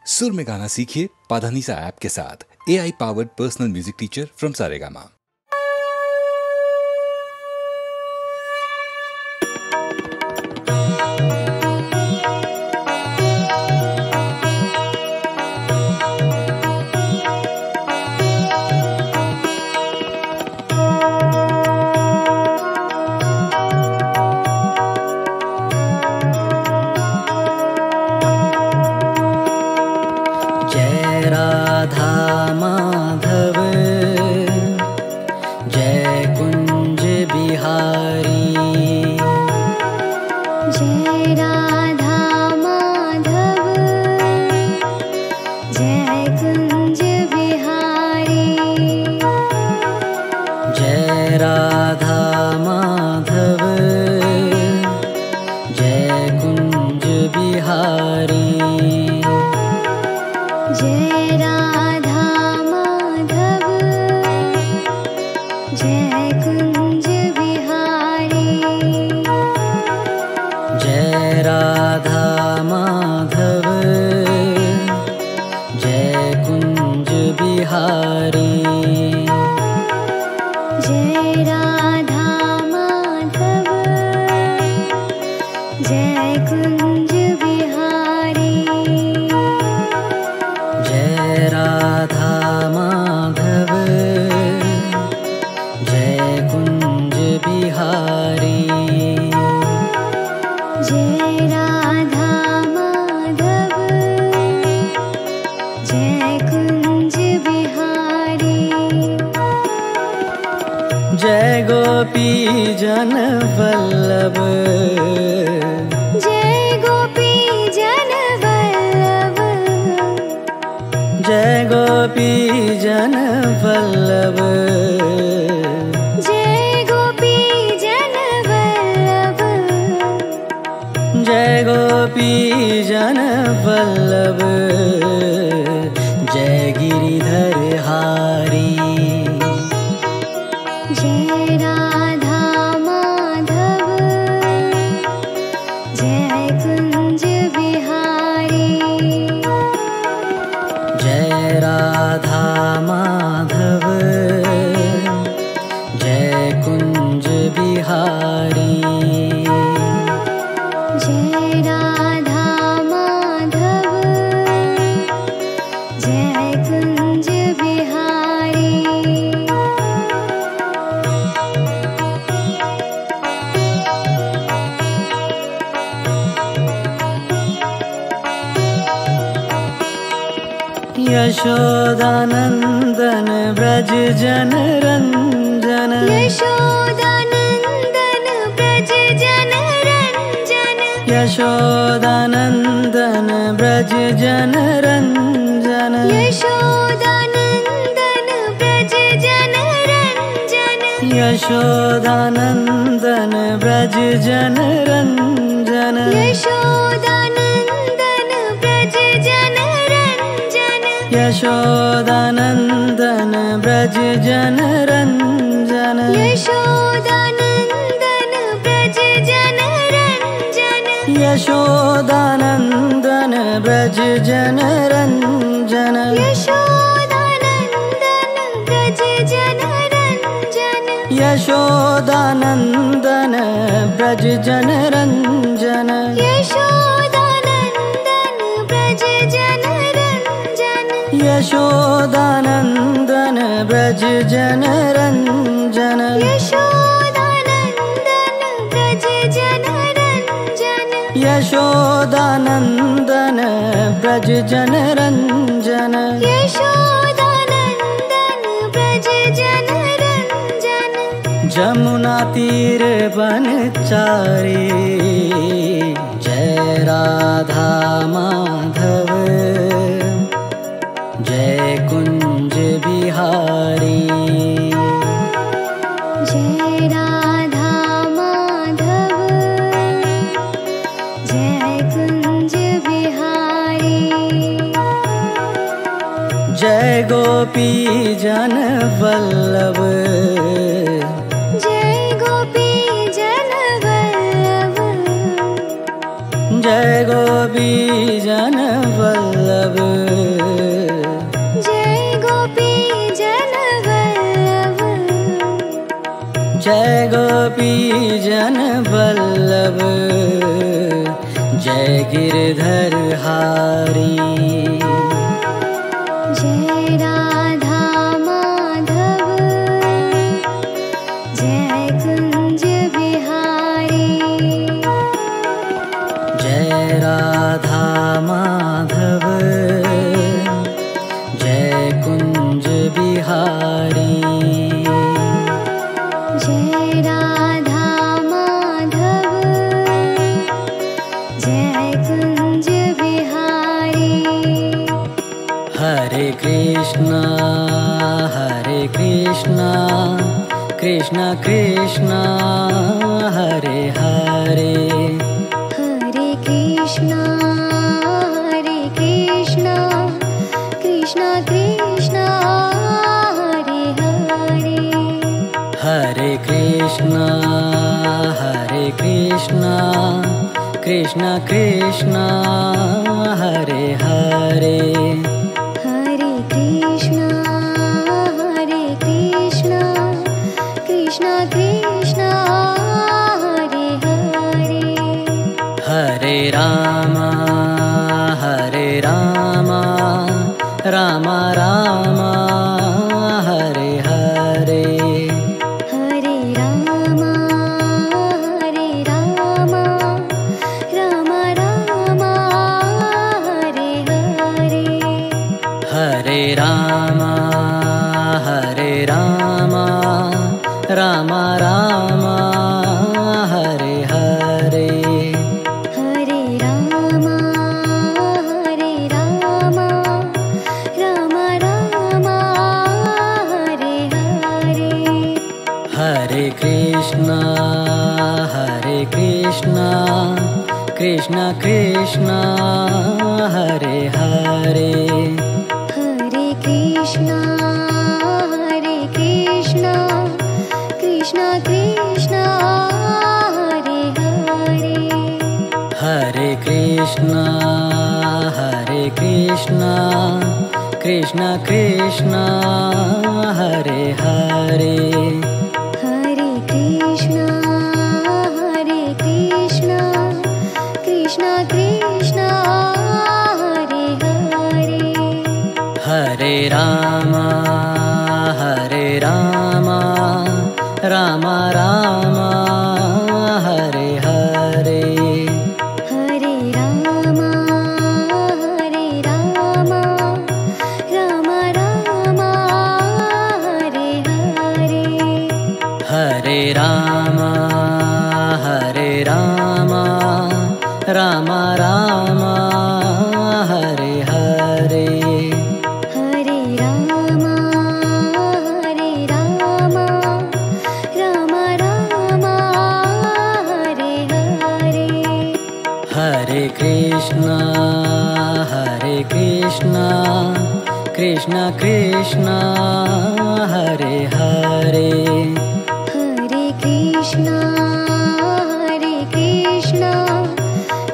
सुर में गाना सीखिए पाधानीसा ऐप के साथ। AI powered personal music teacher from Saregama. जय राधा माधव जय कुंज बिहारी। जय राधा माधव जय कुंज बिहारी। जय राधा माधव जय कुंज बिहारी। जय राधा माधव जय कुंज बिहारी। जय राधा माधव जय कुंज बिहारी। जय राधा माधव जय कुंज बिहारी। जय राधा माधव जय कुंज बिहारी। जय राधा माधव जय कुंज बिहारी। जय गोपी जन वल्लभ जय गोपी जन वल्लभ। जय गोपी जन वल्लभ। जय गोपी जन वल्लभ। जय गोपी जन वल्लभ। जय गिरिधर हारी। जय राधा माधव जय कुंज बिहारी। जय राधा माधव जय कुंज बिहारी। जय राधा माधव जय कुंज बिहारी। यशोदानंदन ब्रज जन रंजन। यशोदानंदन ब्रज जन रंजन। यशोदानंदन ब्रज जन रंजन। यशोदानंदन ब्रज जन रंजन। यशोदानंदन ब्रज जन रंजन। यशोदानंदन ब्रज जन रंजन। यशोदानंदन ब्रज जन रंजन। यशोदानंदन ब्रज जन रंजन। यशोदानंदन ब्रज जन रंजन। यशोदानंदन ब्रज जन रंजन। यशोदानंदन ब्रज जन रंजन। यशोदानंदन ब्रज जन रंजन। यशोदानंदन ब्रज जन रंजन। यशोदानंदन ब्रज जन रंजन। यशोदानंदन ब्रज जन रंजन। यशोदानंदन ब्रज जन रंजन। जमुना तीर बनचारी। जय राधा माधव जय कुंज बिहारी। जय राधा माधव जय कुंज बिहारी। जय गोपी जन वल्लभ। जय गोपी जन वल्लभ। जय गोपी जन वल्लभ। गोपी जन वल्लभ जय गिरधर हारी। जय राधा माधव जय कुंज बिहारी। जय राधा माधव जय कुंज बिहारी। जय राधा माधव जय कुंज बिहारी। हरे कृष्णा कृष्ण कृष्ण हरे हरे। हरे कृष्णा कृष्ण कृष्ण हरे हरे। हरे कृष्णा कृष्ण कृष्ण हरे हरे। हरे कृष्णा कृष्ण कृष्ण हरे हरे। हरे राम राम राम हरे हरे। हरे राम राम राम हरे हरे। हरे राम राम राम हरे हरे। हरे राम राम राम हरे हरे। हरे कृष्णा कृष्ण कृष्ण हरे हरे। हरे कृष्णा कृष्ण कृष्ण हरे हरे। हरे कृष्णा कृष्ण कृष्ण हरे हरे। हरे कृष्णा कृष्ण कृष्ण हरे हरे। हरे राम राम राम हरे हरे। हरे राम राम राम हरे हरे। हरे राम राम राम हरे हरे। हरे राम राम राम हरे हरे। हरे कृष्णा कृष्ण कृष्ण हरे हरे। हरे कृष्णा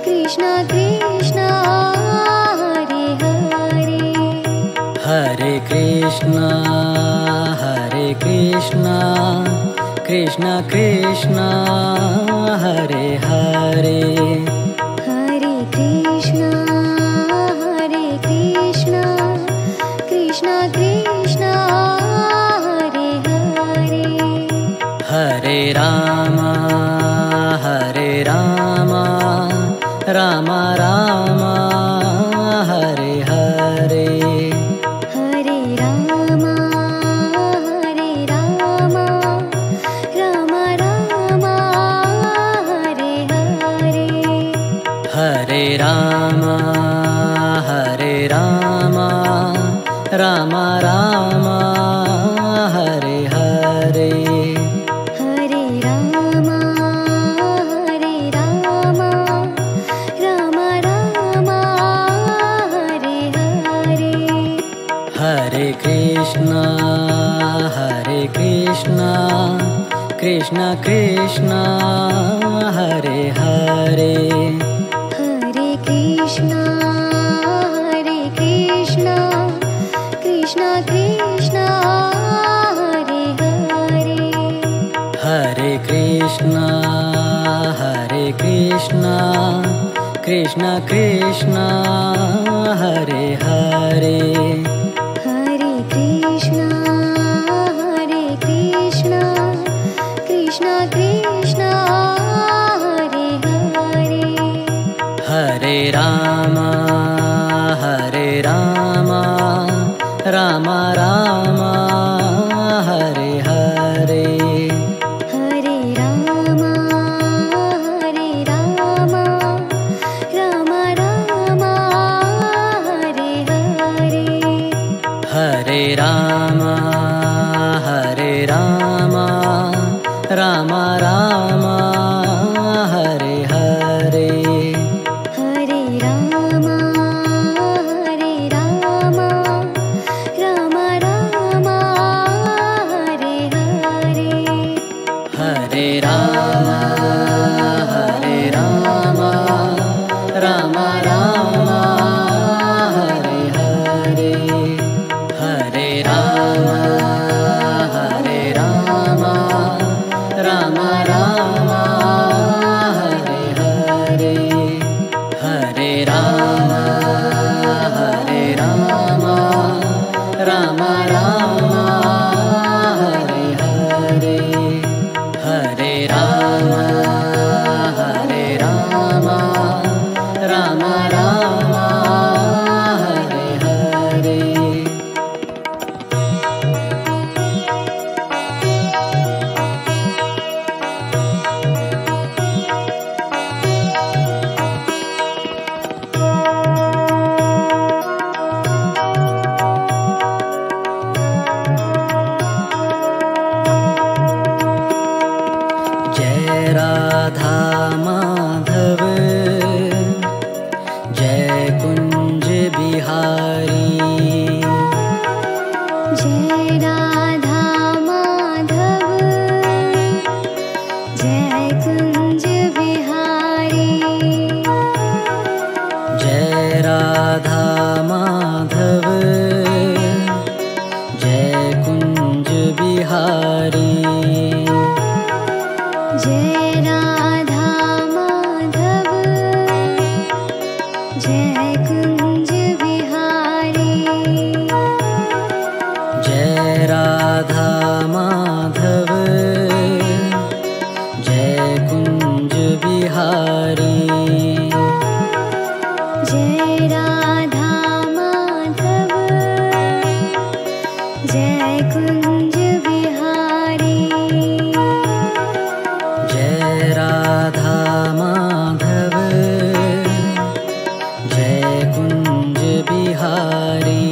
कृष्ण कृष्ण हरे हरे। हरे कृष्णा कृष्ण कृष्ण हरे हरे। हरे कृष्णा कृष्ण कृष्ण हरे हरे। हरे राम राम राम हरे हरे। हरे राम राम राम हरे हरे। हरे राम राम राम हरे हरे। हरे राम राम राम हरे हरे। हरे कृष्णा कृष्ण कृष्ण हरे हरे। हरे कृष्णा कृष्ण कृष्ण हरे हरे। हरे Krishna Krishna Hare Krishna Krishna Krishna Hare Hare Hare Krishna Hare Krishna Krishna Krishna Hare Hare Hare Rama Rama Rama Hare Hare Hare Rama Rama Rama Hare Hare Hare Rama Rama Rama Hare Hare Hare Rama Rama Rama Hare Hare Hare Rama Rama Rama Hare Hare Hare Rama Rama Rama Hare Hare Hare Rama Rama Rama Hare Hare Hare Rama Rama Rama Hare Hare जय राधा माधव जय कुंज बिहारी जय राधा माधव जय कुंज बिहारी जय राधा माधव जय कुंज बिहारी जय राधा माधव जय कुंज बिहारी जय राधा माधव जय कुंज बिहारी जय राधा माधव जय कुंज बिहारी जय राधा माधव जय कुंज बिहारी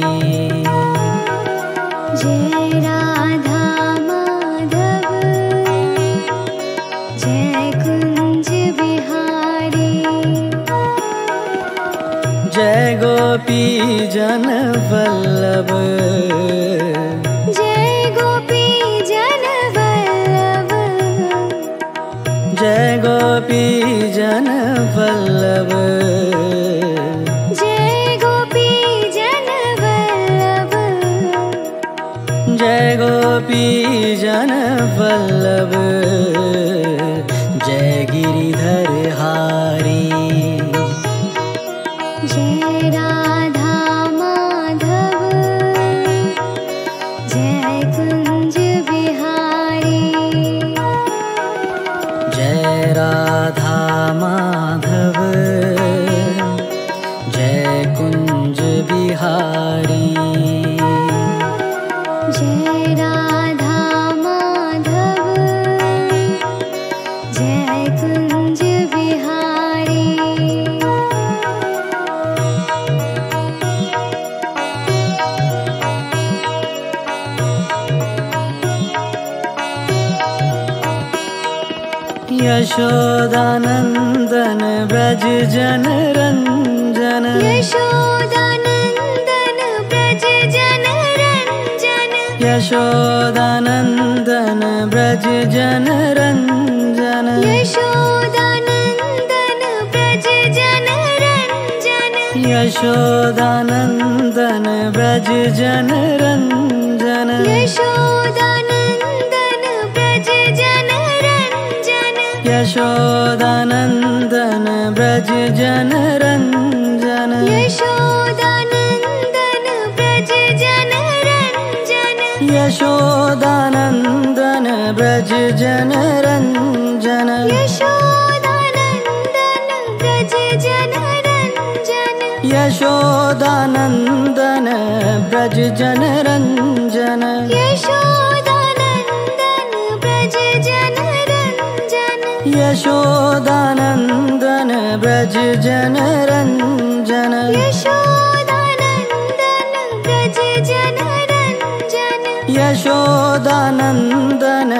जय राधा माधव जय कुंज बिहारी जय गोपी जन वल्लभ जय गोपी जन वल्लभ जय गोपी जन वल्लभ जय गोपी जन वल्लभ जय गोपी जन वल्लभ जय गिरिधर हारी जय राधा माधव जय कुंज बिहारी जय राधा माधव जय कुंज बिहारी जय राधा माधव जय कुंज बिहारी यशोदानंदन ब्रज जन रंजन यशोदानंदन ब्रज जन रंजन यशोदानंदन ब्रज जन रंजन यशोदानंदन ब्रज जन रंजन यशोदानंदन ब्रज जन रंजन यशोदानंदन ब्रज जन रंजन यशोदानन्दन व्रज जनरञ्जन यशोदानन्दन व्रज जनरञ्जन यशोदानन्दन व्रज जनरञ्जन यशोदानन्दन व्रज जनरञ्जन यशोदानन्दन व्रज जनरञ्जन यशोदानन्दन व्रज जनरञ्जन यशोदानन्दन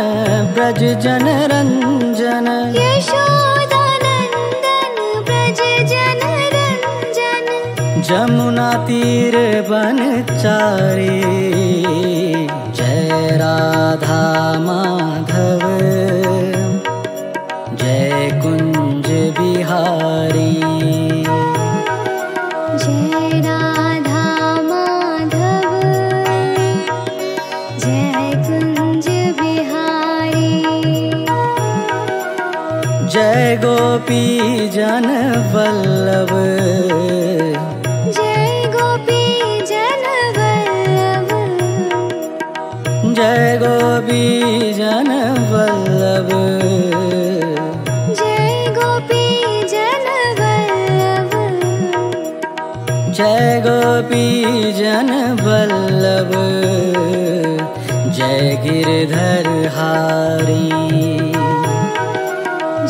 व्रज जनरञ्जन यशोदानन्दन व्रज जनरञ्जन जमुना तीर बनचारी जय राधा माधव जय कुंज बिहारी जय राधा माधव जय कुंज बिहारी जय गोपी जन वल्लभ जय गोपी जन वल्लभ जय गोपी जन वल्लभ जय गोपी जन वल्लभ जय गोपी जन वल्लभ जय गिरधर हारी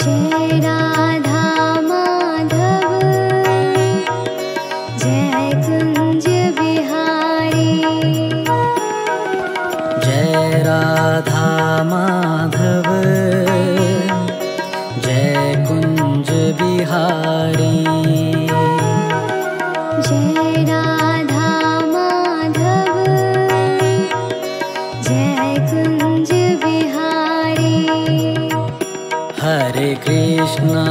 जय राधा माधव जय कुंज बिहारी जय राधा माधव जय कुंज बिहारी जय राधा माधव जय कुंज बिहारी हरे Krishna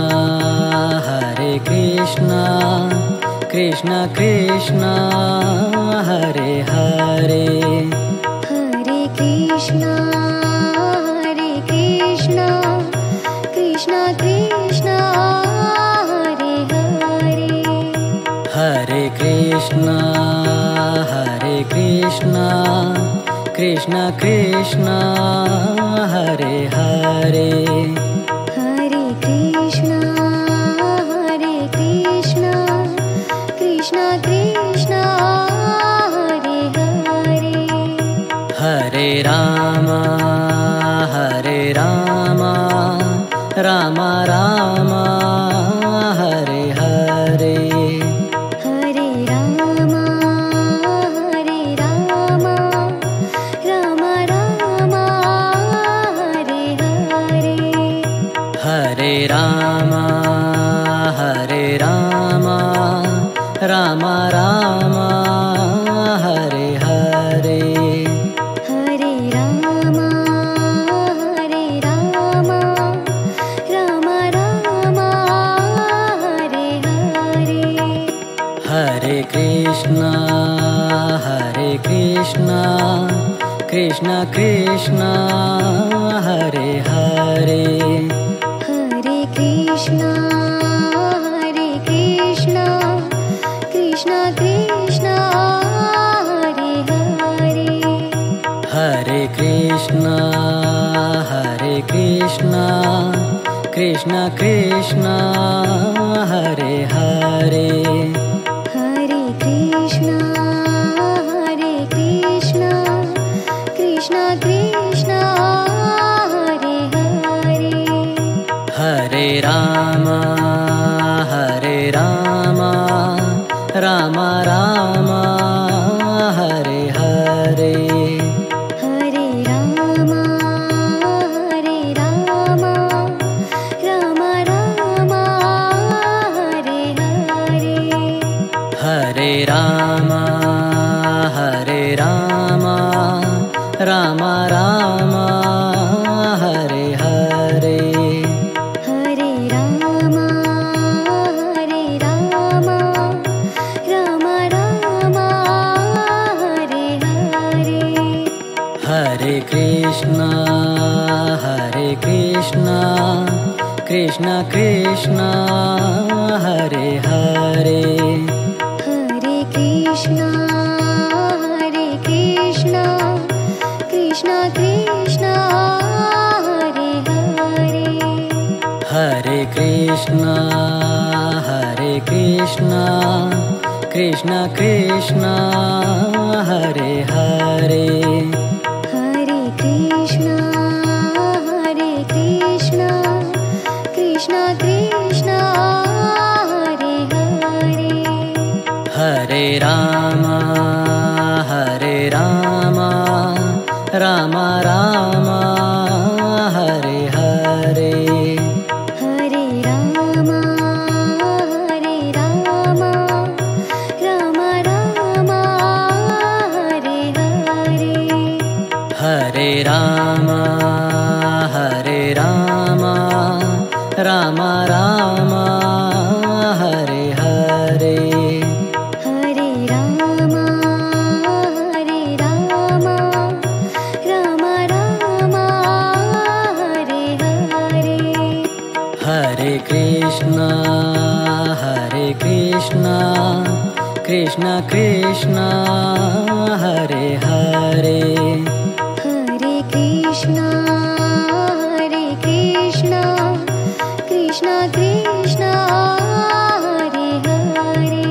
Krishna Krishna Hare Hare Hare Krishna Krishna Krishna Hare Hare Hare Krishna Krishna Krishna Hare Hare Hare Krishna Krishna Krishna Hare Hare Hare Ram Ram Ram Hare Hare Hare Ram Ram Ram Hare Hare Hare Ram Ram Ram Hare Hare Hare Ram Ram Ram Hare Hare Hare Krishna Krishna Krishna Hare Hare Hare Krishna Krishna Krishna Hare Hare Hare Krishna Krishna Krishna Hare Hare Hare Krishna Krishna Krishna Hare Hare Hare Ram Ram Ram Hare Hare Hare Ram Ram Ram Hare Hare Hare Ram Ram Ram Hare Hare Hare Ram Ram Ram Hare Hare Hare Krishna Krishna Krishna Hare Hare Hare Krishna Krishna Hare Krishna Krishna Krishna Hare Hare Hare Krishna Hare Krishna Krishna Krishna Hare Hare Hare Rama Rama Rama Hare Hare Hare Rama Rama Rama Hare Hare Hare Rama Rama Rama Hare Hare Hare Rama Rama Rama Hare Hare Hare Krishna Krishna Krishna Hare Hare Hare Krishna Krishna Krishna Hare Hare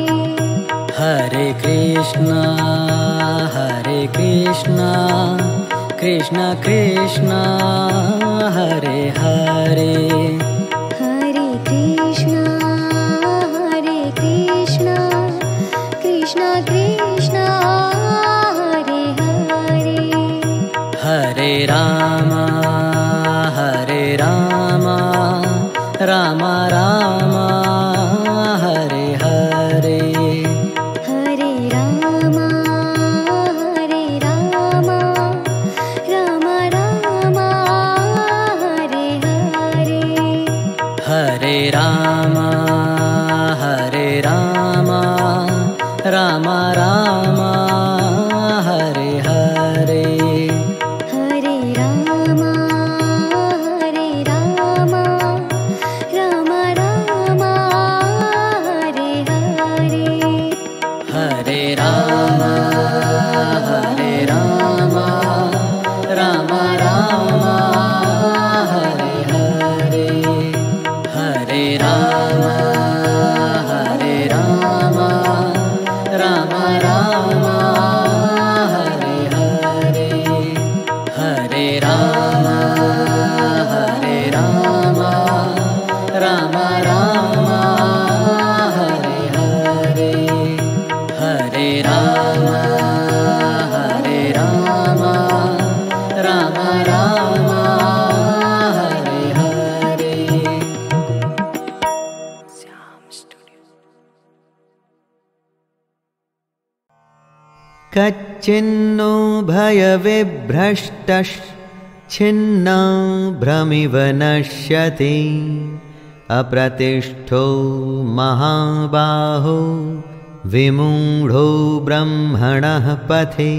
Hare Krishna Krishna Krishna Hare Hare Hare Krishna Krishna Krishna Hare Hare Hare Rama Rama Rama Hare Hare Hare Rama Rama Rama Hare Hare Hare Rama Rama Rama Hare Hare Hare Rama Rama Rama Hare Hare Hare Rama Rama Rama Hare Hare Hare Rama Rama Rama Hare Hare Hare Rama Rama Rama Hare Hare Hare Rama Rama Rama Hare Hare कच्चिन्नो भयविभ्रष्टश्छिन्ना भ्रमिव नश्यति अप्रतिष्ठो महाबाहो विमूढ़ो ब्रह्मणः पथे।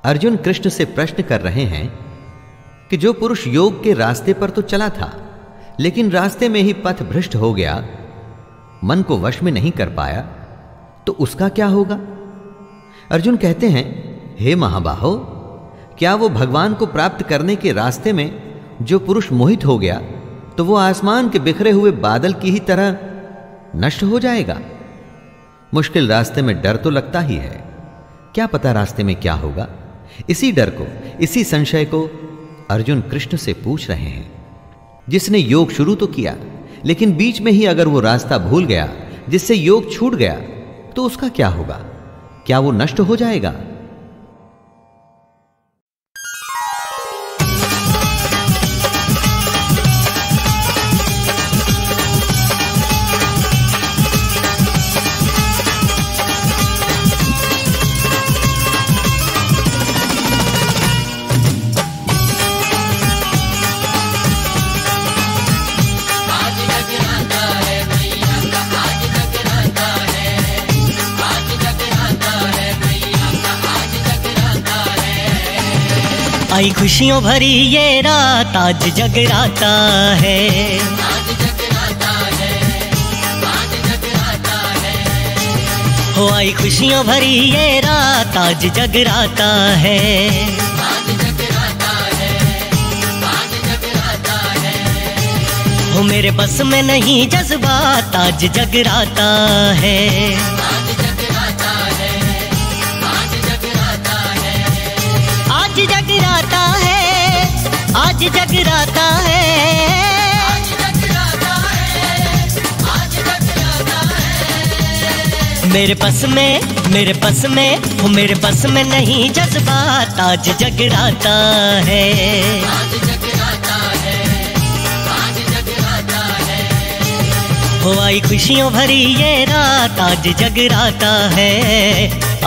अर्जुन कृष्ण से प्रश्न कर रहे हैं कि जो पुरुष योग के रास्ते पर तो चला था, लेकिन रास्ते में ही पथ भ्रष्ट हो गया, मन को वश में नहीं कर पाया, तो उसका क्या होगा? अर्जुन कहते हैं, हे महाबाहो, क्या वो भगवान को प्राप्त करने के रास्ते में जो पुरुष मोहित हो गया, तो वो आसमान के बिखरे हुए बादल की ही तरह नष्ट हो जाएगा? मुश्किल रास्ते में डर तो लगता ही है, क्या पता रास्ते में क्या होगा। इसी डर को, इसी संशय को अर्जुन कृष्ण से पूछ रहे हैं। जिसने योग शुरू तो किया, लेकिन बीच में ही अगर वो रास्ता भूल गया, जिससे योग छूट गया, तो उसका क्या होगा? क्या वो नष्ट हो जाएगा? आई खुशियों भरी ये रात, आज जगराता है। हो आई खुशियों भरी ये रात, आज जगराता है। हो मेरे बस में नहीं जज्बात, आज जगराता है। आज जगराता है, आज जगराता है, आज जगराता है, आज जगराता है, आज जगराता है, आज जगराता है। मेरे बस में हो मेरे बस में नहीं जज्बात, आज जगराता है। आज जगराता है, आज जगराता है, हो आई खुशियों भरी ये रात, आज जगराता है,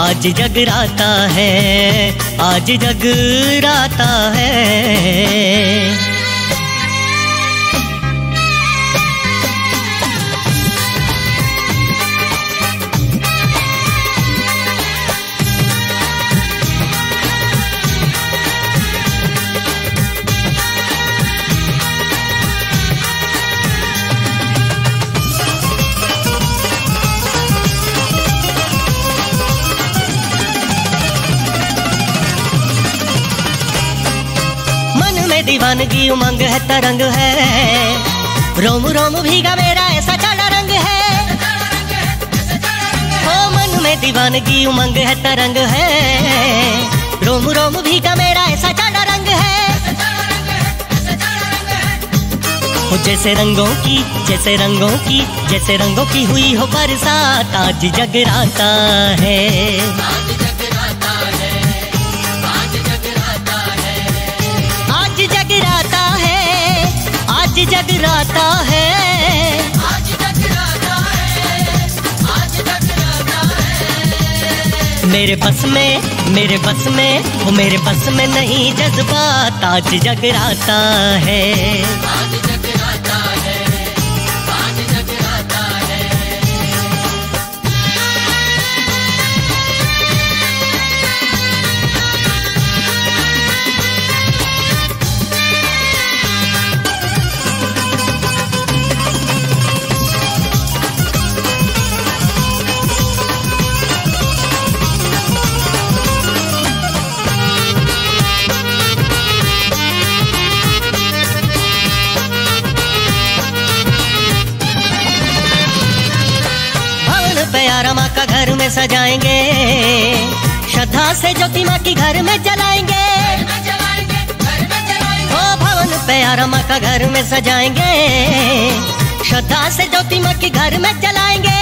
आज जगराता है, आज जगराता है। दीवानगी उमंग है तरंग है, रोम रोम भीगा मेरा ऐसा चढ़ा रंग है। हो मन में दीवानगी उमंग है तरंग है, रोम रोम भीगा मेरा ऐसा चढ़ा रंग है। हो जैसे रंगों की जैसे रंगों की जैसे रंगों की हुई हो बरसात, आज जगराता है। आज जगराता है, आज जगराता है, आज जगराता है, आज जगराता है, आज जगराता है, आज जगराता है। मेरे बस में हो मेरे बस में नहीं जज्बात, आज जगराता है। आज जगराता है, आज जगराता है। प्यारा माँ का घर में सजाएंगे, श्रद्धा से ज्योति माँ की घर में जलाएंगे। ओ भवन प्यारा माँ का घर में सजाएंगे, श्रद्धा से ज्योति माँ की घर में जलाएंगे।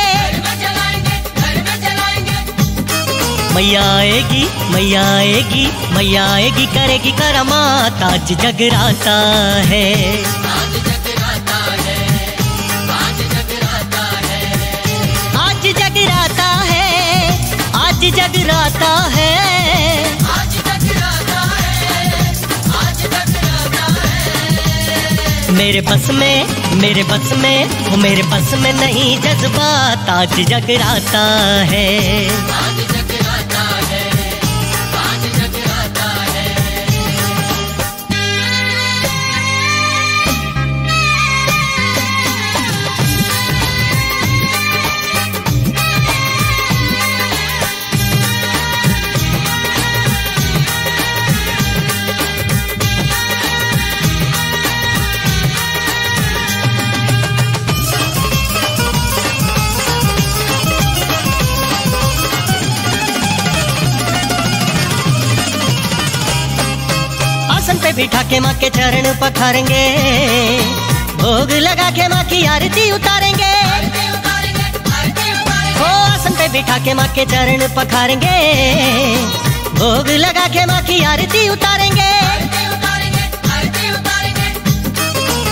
मैया आएगी मैया आएगी मैया आएगी, करेगी करामात, आज जगराता है। आज जगराता है, आज जगराता है, आज जगराता है, आज जगराता है, आज जगराता है, आज जगराता है। मेरे बस में वो मेरे बस में नहीं जज्बात, आज जगराता है। आज जगराता है, आज जगराता है। आसन पे बिठा के माँ के चरण पखारेंगे, भोग लगा के माँ की आरती उतारेंगे। हो आसन पे बिठा के माँ के चरण पखारेंगे, भोग लगा के माँ की आरती उतारेंगे।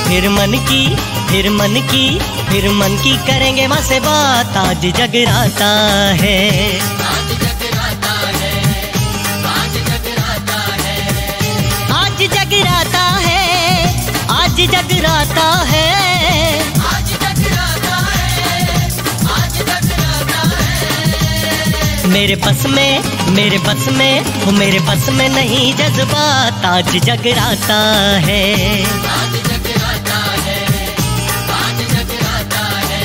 फिर मन की करेंगे माँ से बात, आज जगराता है। आज जगराता है, आज जगराता है, आज जगराता है, आज जगराता है, आज जगराता है, आज जगराता है। मेरे बस में वो मेरे बस में नहीं जज्बात, आज जगराता है। आज जगराता है, आज जगराता है।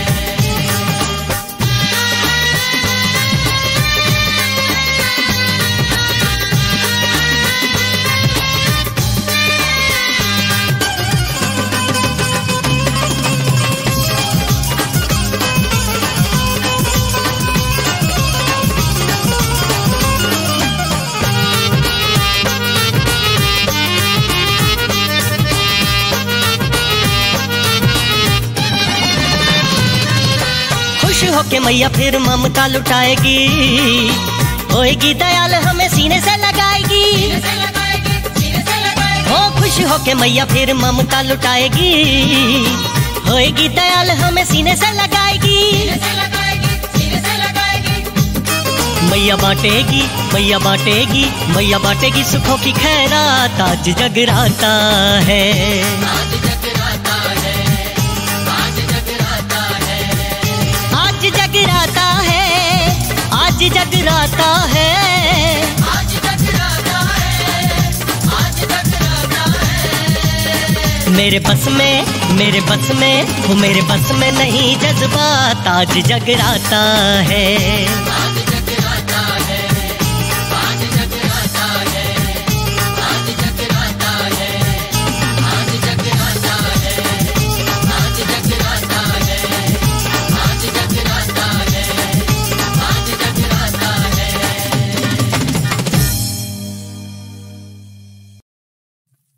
होके मैया फिर ममता लुटाएगी, होएगी दयाल हमें सीने से लगाएगी। हो खुश होके मैया फिर ममता लुटाएगी, होएगी दयाल हमें सीने से लगाएगी। मैया बांटेगी, मैया बांटेगी, मैया बांटेगी सुखों की खैरात। आज जगराता है, आज जगराता है, आज जगराता है, आज जगराता है, आज जगराता है, आज जगराता है, आज जगराता है। मेरे बस में, मेरे बस में, वो मेरे बस में नहीं जज्बात। आज जगराता है,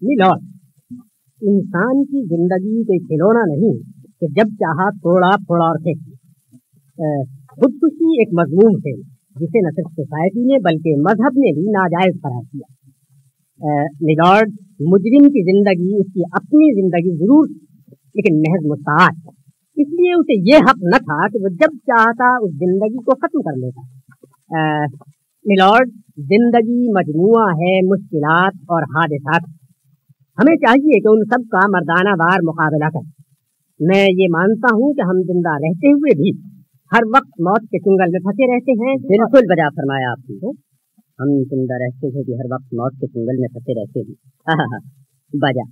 लॉर्ड, इंसान की जिंदगी कोई खिलौना नहीं कि जब चाहा तोड़ा फोड़ा और फेंक दिया। खुदकुशी एक मजमूम है जिसे न सिर्फ सोसाइटी ने बल्कि मजहब ने भी नाजायज करार दिया। मिलॉर्ड, मुजरिम की जिंदगी उसकी अपनी जिंदगी जरूर लेकिन महज मुस्ताद, इसलिए उसे ये हक न था कि वो जब चाहता उस जिंदगी को खत्म कर लेता। मिलॉर्ड, जिंदगी मजमुआ है मुश्किलात और हादिसात। हमें चाहिए कि उन सब का मर्दाना वार मुकाबला करें। मैं ये मानता हूँ कि हम जिंदा रहते हुए भी हर वक्त मौत के चुंगल में फंसे रहते हैं। बिल्कुल बजा फरमाया आपने, हम जिंदा रहते हुए भी हर वक्त मौत के चुंगल में फंसे रहते हैं। बजा,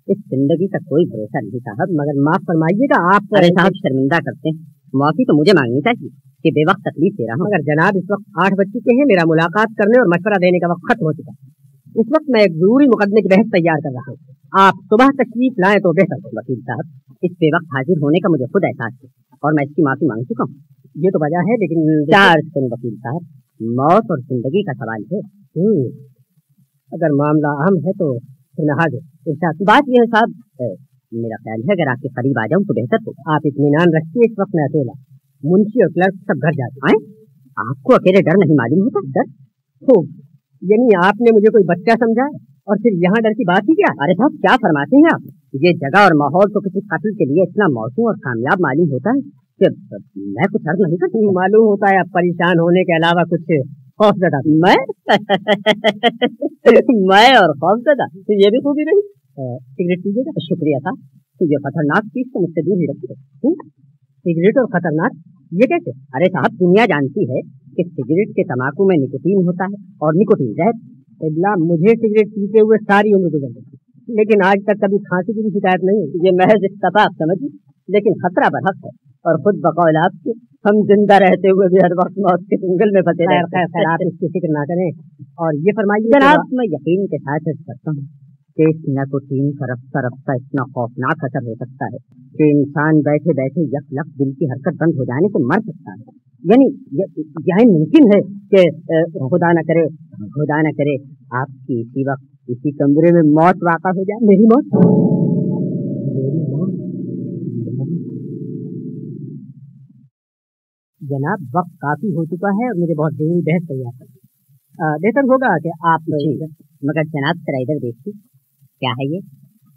इस जिंदगी का कोई भरोसा नहीं साहब। मगर माफ फरमाइएगा, आप अरे साहब शर्मिंदा करते हैं, माफी तो मुझे मांगनी चाहिए कि बेवक्त तकलीफ दे रहा हूँ। मगर जनाब, इस वक्त 8 बज चुके हैं, मेरा मुलाकात करने और मशवरा देने का वक्त खत्म हो चुका है। इस वक्त मैं एक जरूरी मुकदमे की बहस तैयार कर रहा हूँ। आप सुबह तशरीफ लाएं तो बेहतर हो। वकील साहब, इस बेवक्त हाजिर होने का मुझे खुद एहसास है और मैं इसकी माफी मांग चुका हूँ। ये तो वजह है, लेकिन चार सुन वकील साहब, मौत और जिंदगी का सवाल है। अगर मामला अहम है तो फिर मैं हाजिर। बात यह है साहब, मेरा ख्याल है अगर आपके करीब आ जाऊं तो बेहतर हो। आप इत्मीनान रखिए, इस वक्त मैं अकेला, मुंशी और क्लर्क सब घर जाते हैं। आपको अकेले डर नहीं मालूम होता? डर? खूब, यानी आपने मुझे कोई बच्चा समझा और फिर यहाँ डर की बात ही क्या? अरे साहब, क्या फरमाते हैं आप? ये जगह और माहौल तो किसी कत्ल के लिए इतना मौसू और कामयाब मालूम होता है कि मैं कुछ अर्ज नहीं करती। मालूम होता है आप परेशान होने के अलावा कुछ खौफजदा। मैं मैं और खौफजदा, तो ये भी खूबी नहीं। सिगरेट पीजिएगा? शुक्रिया साहब, तो ये खतरनाक चीज तो मुझसे दूर ही रखिए। सिगरेट और खतरनाक, ये कैसे? अरे साहब, दुनिया जानती है कि सिगरेट के तंबाकू में निकोटीन होता है और निकोटीन जहर। मुझे सिगरेट पीते हुए सारी उम्र गुजर गई, लेकिन आज तक कभी खांसी की भी शिकायत नहीं हुई। ये महज इत्तफाक समझिए, लेकिन खतरा बरहक है और खुद बकौल आपके हम जिंदा रहते हुए भी हर वक्त मौत के चुंगल में फंसे रहते हैं। खैर, आप इसकी फिक्र ना करें और ये फरमाइए जनाब, मैं यकीन के साथ करता हूँ कि इस निकोटीन का रफ्ता रफ्ता इतना खौफनाक असर हो सकता है कि इंसान बैठे बैठे यकलक दिल की हरकत बंद हो जाने से मर सकता है। यानी यह मुमकिन है कि खुदा न करे आपकी इसी वक्त इसी कमरे में मौत वाक़ा हो जाए। मेरी मौत? जनाब, वक्त काफी हो चुका है और मुझे बहुत जरूरी बहस तैयार करनी। बेहतर होगा कि आप मगर जनाब जरा इधर देखिए, क्या है ये?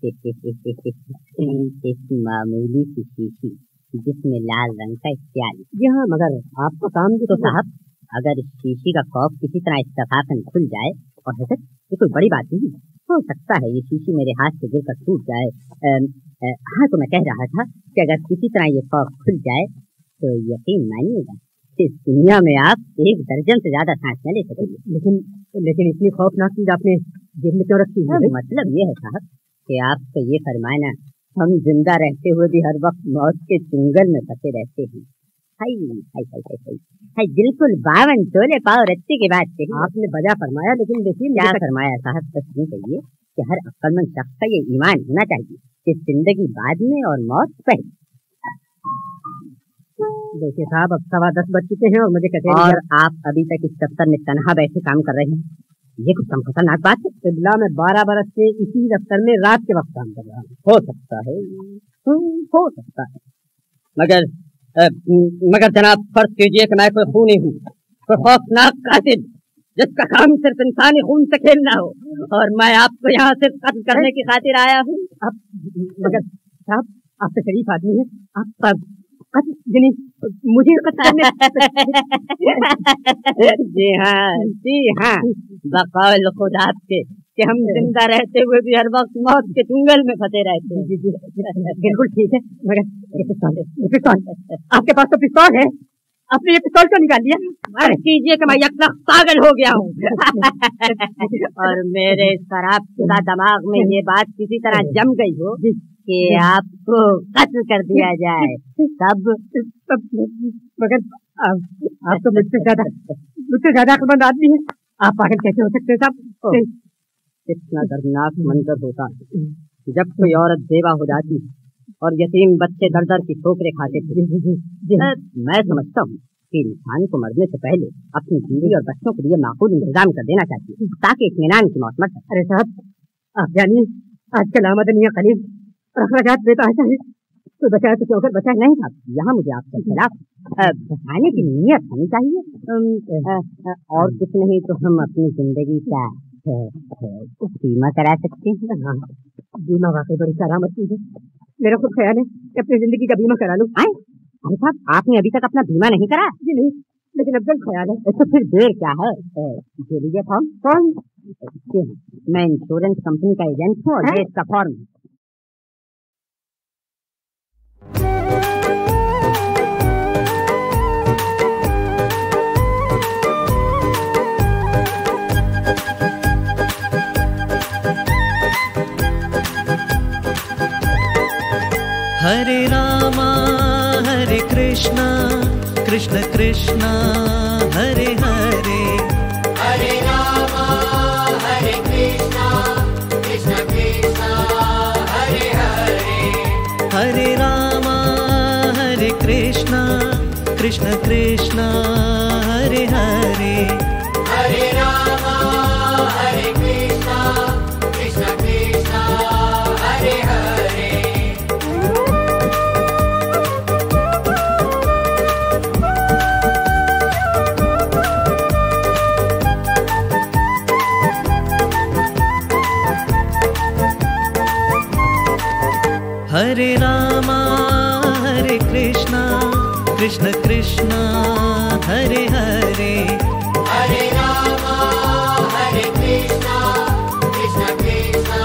एक मामूली सी शीशी जिसमें लाल रंग का प्याली। जी हाँ, मगर आपका काम तो साहब, अगर इस शीशी का खौफ किसी तरह इत्तफाकन खुल जाए और हजरत, ये कोई बड़ी बात नहीं हो सकता है ये शीशी मेरे हाथ से गिरकर टूट जाए। हाँ, तो मैं कह रहा था कि अगर किसी तरह ये खौफ खुल जाए तो यकीन मानिएगा इस दुनिया में आप 1 दर्जन से ज्यादा सांस न ले सकेंगे। लेकिन इतनी खौफनाक चीज आपने जेब में क्यों रखी है? मतलब ये है साहब कि आपका ये फरमाना हम जिंदा रहते हुए भी हर वक्त मौत के चुंगल में फंसे रहते हैं। हाय हाय हाय हाय हाय, बिल्कुल 52 तोले पाव रत्ती की बात कही आपने। बजा फरमाया, लेकिन देखिए क्या फरमाया साहब। बस नहीं कहिए कि हर अक्लमंद शख्स का ये ईमान होना चाहिए कि जिंदगी बाद में और मौत पहले। देखिए साहब, अब 10:15 बज चुके हैं और मुझे कहते हैं और आप अभी तक इस दफ्तर में तनहा बैठे काम कर रहे हैं। ये कुछ कम खतरनाक बात है। बिल्ला, मैं 12 बरस से इसी दफ्तर में रात के वक्त काम कर रहा हूँ। हो सकता है, मगर मगर जनाब फर्ज कीजिए कि मैं कोई खूनी हूँ, कोई खौफनाक कातिल जिसका काम सिर्फ इंसानी खून से खेलना हो, और मैं आपको यहाँ सिर्फ कत्ल करने की खातिर आया हूँ। मगर साहब आप तो शरीफ आदमी है, आप कत्ल मुझे जी हाँ बकौल खुदा के कि हम जिंदा रहते हुए भी हर वक्त मौत के चुंगल में फंसे रहते हैं। जी बिल्कुल ठीक है, मगर पिस्तौल आपके पास तो पिस्तौल है, आपने ये पिस्तौल क्यों निकाल लिया? मर कीजिए कि मैं यकदम पागल हो गया हूँ और मेरे शराब शुदा दिमाग में ये बात किसी तरह जम गई हो कि आपको कत्ल कर दिया जाए। तब मगर आप तो मुझसे ज्यादा अक्लमंद आदमी है, आप पागल कैसे हो सकते हैं साहब? कितना दर्दनाक मंजर होता है जब कोई औरत बेवा हो जाती है और यतीम बच्चे दर दर की ठोकरें खाते थे। मैं समझता हूँ कि इंसान को मरने से पहले अपनी बीवी और बच्चों के लिए माकूल इंतजाम कर देना चाहिए ताकि इत्मीनान की मौत मर सके। अरे साहब आप जानिए आजकल आमदनी या करीब अखराजात बेतहाशा है, तो बचाए तो क्यों कर बचाए नहीं साहब, यहाँ मुझे आपके खिलाफ बचाने की नीयत होनी चाहिए। और कुछ नहीं तो हम अपनी जिंदगी का बीमा करा सकते हैं। हाँ बीमा वाकई बड़ी करामत चीज है, मेरा खुद ख्याल है कि अपनी जिंदगी का बीमा करा लूं। अरे साहब आपने अभी तक अपना बीमा नहीं करा? जी नहीं, लेकिन अब जल्द ख्याल है। तो फिर देर क्या है, दे लीजिए फॉर्म। कौन? मैं इंश्योरेंस कंपनी का एजेंट हूँ और ये इसका फॉर्म। हरे रामा हरे कृष्णा कृष्ण कृष्णा हरे हरे, हरे रामा हरे कृष्णा कृष्ण कृष्णा हरे हरे, हरे रामा हरे कृष्णा कृष्ण कृष्णा हरे हरे, हरे रामा हरे कृष्णा कृष्ण कृष्णा हरे हरे। हरे रामा हरे कृष्णा कृष्ण कृष्णा हरे हरे, हरे रामा हरे कृष्णा कृष्ण कृष्णा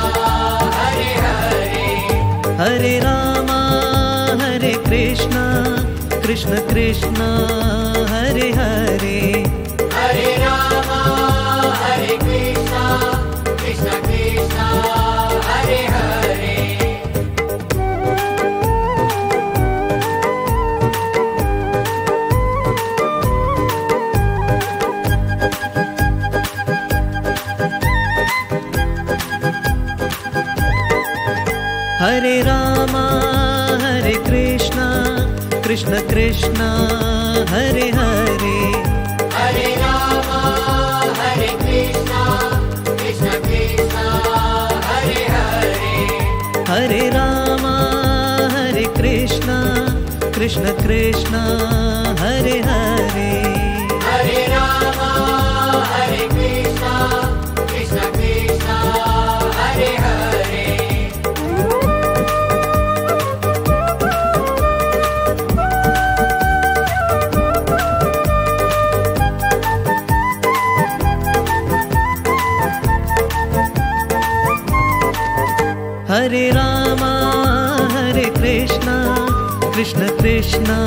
हरे हरे, हरे रामा हरे कृष्णा कृष्ण कृष्णा हरे हरे, हरे रामा हरे कृष्णा कृष्ण कृष्णा हरे हरे। हरे रामा हरे कृष्णा कृष्ण कृष्णा हरे हरे, हरे रामा हरे कृष्णा कृष्ण कृष्णा हरे हरे, हरे रामा हरे कृष्णा कृष्ण कृष्णा हरे हरे, हरे रामा हरे कृष्णा कृष्ण कृष्णा हरे हरे। हरे रामा हरे कृष्णा कृष्ण कृष्णा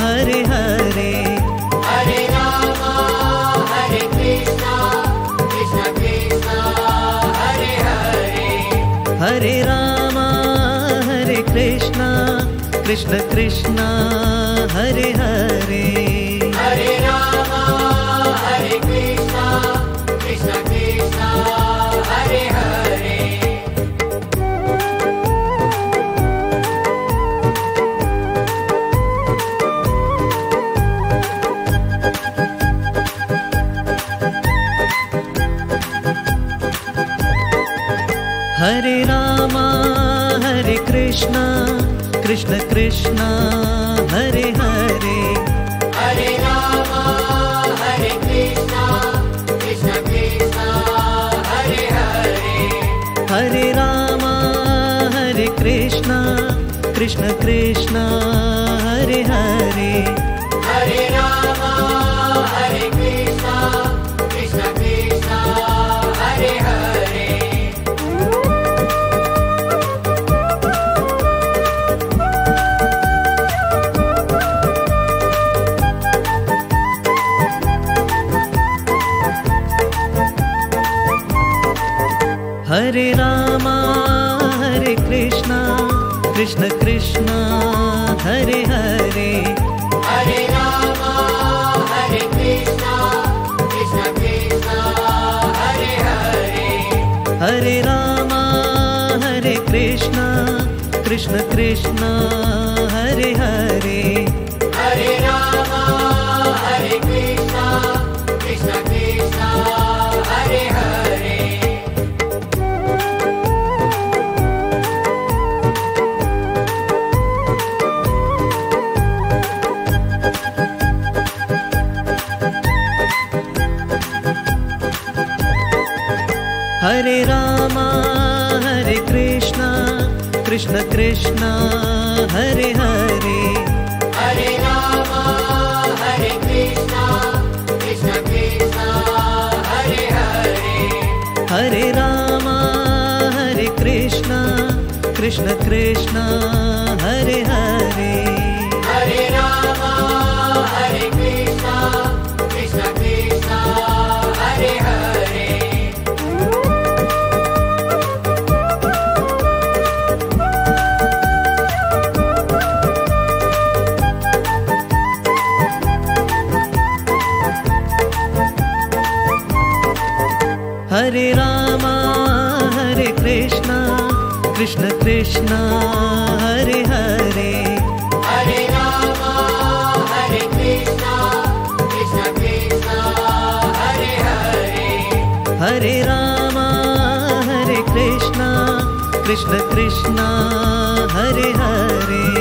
हरे हरे, हरे रामा हरे कृष्णा कृष्ण कृष्णा हरे हरे, हरे रामा हरे कृष्णा कृष्ण कृष्णा हरे हरे, हरे रामा हरे कृष्णा कृष्ण कृष्णा हरे हरे। हरे रामा हरे कृष्णा कृष्ण कृष्ण हरे हरे, हरे रामा हरे कृष्णा, कृष्ण कृष्णा हरे हरे, हरे रामा हरे कृष्ण कृष्ण कृष्ण हरे हरे, हरे रामा हरे कृष्णा, कृष्ण कृष्णा हरे हरे। हरे रामा हरे कृष्ण कृष्ण कृष्ण हरे हरे, हरे रामा हरे कृष्णा, कृष्ण कृष्णा हरे हरे, हरे रामा हरे कृष्ण कृष्ण कृष्ण हरे हरे, हरे रामा हरे कृष्णा, कृष्ण कृष्णा हरे हरे। हरे रामा हरे कृष्ण कृष्ण कृष्ण हरे हरे, हरे रामा हरे कृष्णा, कृष्ण कृष्णा हरे हरे, हरे रामा हरे कृष्ण कृष्ण कृष्ण हरे हरे, हरे रामा हरे कृष्णा, कृष्ण कृष्णा हरे हरे। हरे रामा हरे कृष्ण कृष्ण कृष्ण हरे हरे, हरे रामा हरे कृष्णा, कृष्ण कृष्णा हरे हरे, हरे रामा हरे कृष्ण कृष्ण कृष्ण हरे हरे,